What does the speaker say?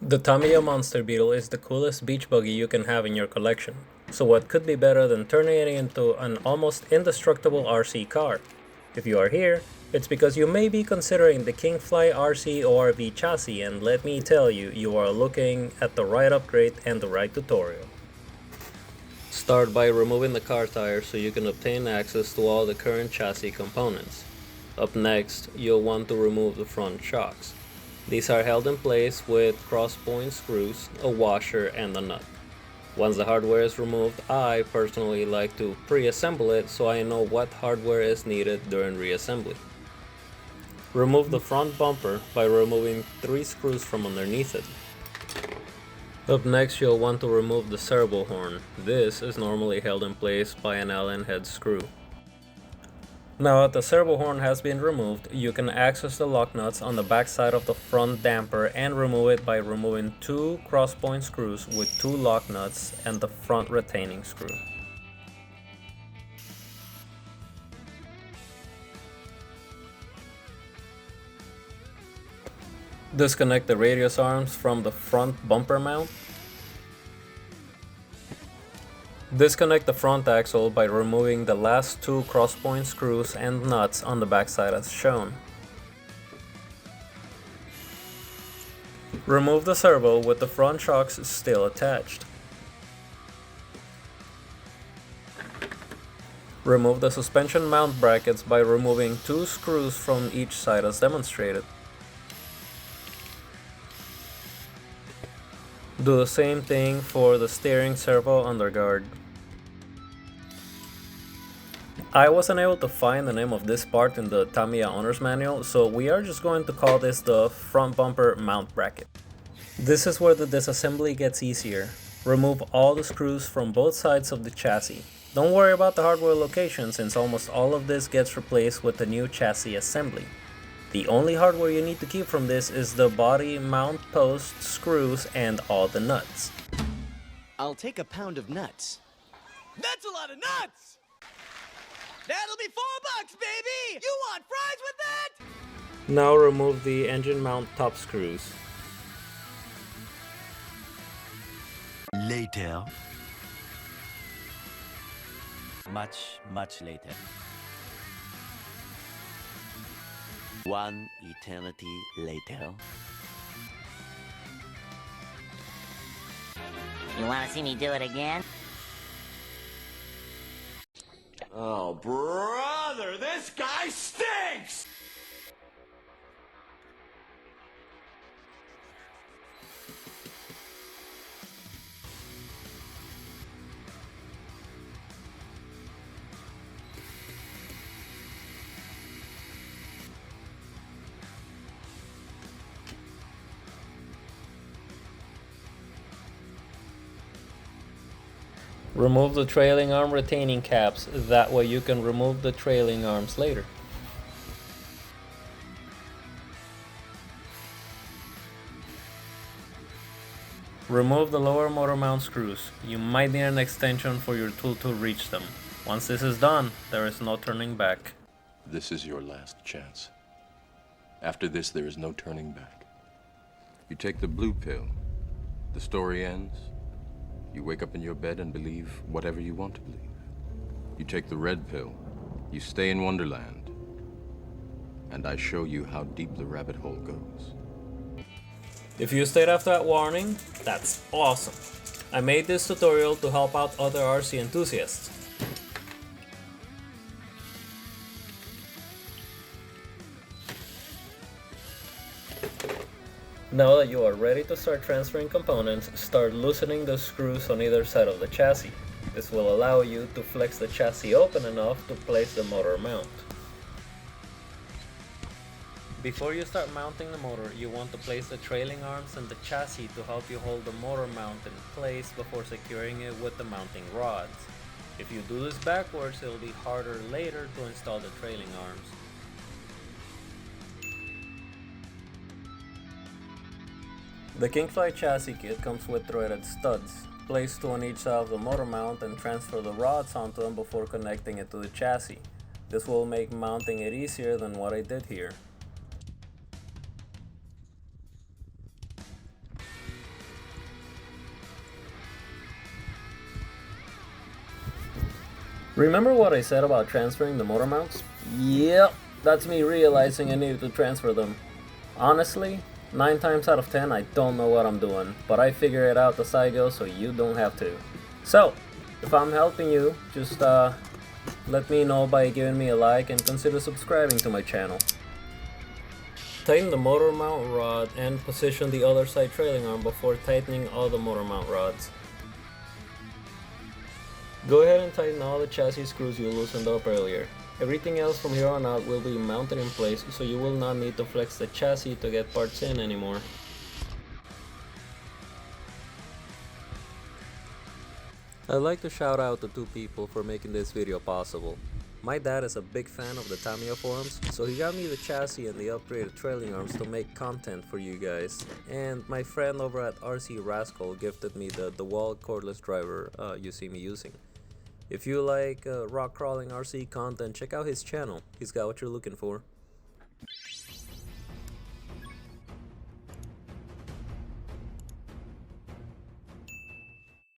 The Tamiya Monster Beetle is the coolest beach buggy you can have in your collection, so what could be better than turning it into an almost indestructible RC car? If you are here, it's because you may be considering the Kingfly ORV Chassis, and let me tell you, you are looking at the right upgrade and the right tutorial. Start by removing the car tire so you can obtain access to all the current chassis components. Up next, you'll want to remove the front shocks. These are held in place with cross-point screws, a washer, and a nut. Once the hardware is removed, I personally like to pre-assemble it so I know what hardware is needed during reassembly. Remove the front bumper by removing 3 screws from underneath it. Up next, you'll want to remove the servo horn. This is normally held in place by an Allen head screw. Now that the servo horn has been removed, you can access the lock nuts on the back side of the front damper and remove it by removing 2 cross-point screws with 2 lock nuts and the front retaining screw. Disconnect the radius arms from the front bumper mount. Disconnect the front axle by removing the last 2 cross-point screws and nuts on the backside as shown. Remove the servo with the front shocks still attached. Remove the suspension mount brackets by removing 2 screws from each side as demonstrated. Do the same thing for the steering servo underguard. I wasn't able to find the name of this part in the Tamiya owner's manual, so we are just going to call this the front bumper mount bracket. This is where the disassembly gets easier. Remove all the screws from both sides of the chassis. Don't worry about the hardware location since almost all of this gets replaced with the new chassis assembly. The only hardware you need to keep from this is the body mount post, screws, and all the nuts. I'll take a pound of nuts. That's a lot of nuts! That'll be $4, baby! You want fries with that? Now remove the engine mount top screws. Later. Much later. One eternity later. You want to see me do it again? Oh, brother, this guy stinks! Remove the trailing arm retaining caps, that way you can remove the trailing arms later. Remove the lower motor mount screws. You might need an extension for your tool to reach them. Once this is done, there is no turning back. This is your last chance. After this, there is no turning back. You take the blue pill, the story ends. You wake up in your bed and believe whatever you want to believe. You take the red pill, you stay in Wonderland, and I show you how deep the rabbit hole goes. If you stayed after that warning, that's awesome. I made this tutorial to help out other RC enthusiasts. Now that you are ready to start transferring components, start loosening the screws on either side of the chassis. This will allow you to flex the chassis open enough to place the motor mount. Before you start mounting the motor, you want to place the trailing arms and the chassis to help you hold the motor mount in place before securing it with the mounting rods. If you do this backwards, it will be harder later to install the trailing arms. The Kingfly Chassis Kit comes with threaded studs. Place 2 on each side of the motor mount and transfer the rods onto them before connecting it to the chassis. This will make mounting it easier than what I did here. Remember what I said about transferring the motor mounts? Yep, that's me realizing I needed to transfer them. Honestly, 9 times out of 10 I don't know what I'm doing, but I figure it out as I go so you don't have to. So, if I'm helping you, just let me know by giving me a like and consider subscribing to my channel. Tighten the motor mount rod and position the other side trailing arm before tightening all the motor mount rods. Go ahead and tighten all the chassis screws you loosened up earlier. Everything else from here on out will be mounted in place, so you will not need to flex the chassis to get parts in anymore. I'd like to shout out to 2 people for making this video possible. My dad is a big fan of the Tamiya forums, so he got me the chassis and the upgraded trailing arms to make content for you guys. And my friend over at RC Rascal gifted me the DeWalt cordless driver you see me using. If you like rock crawling RC content, check out his channel. He's got what you're looking for.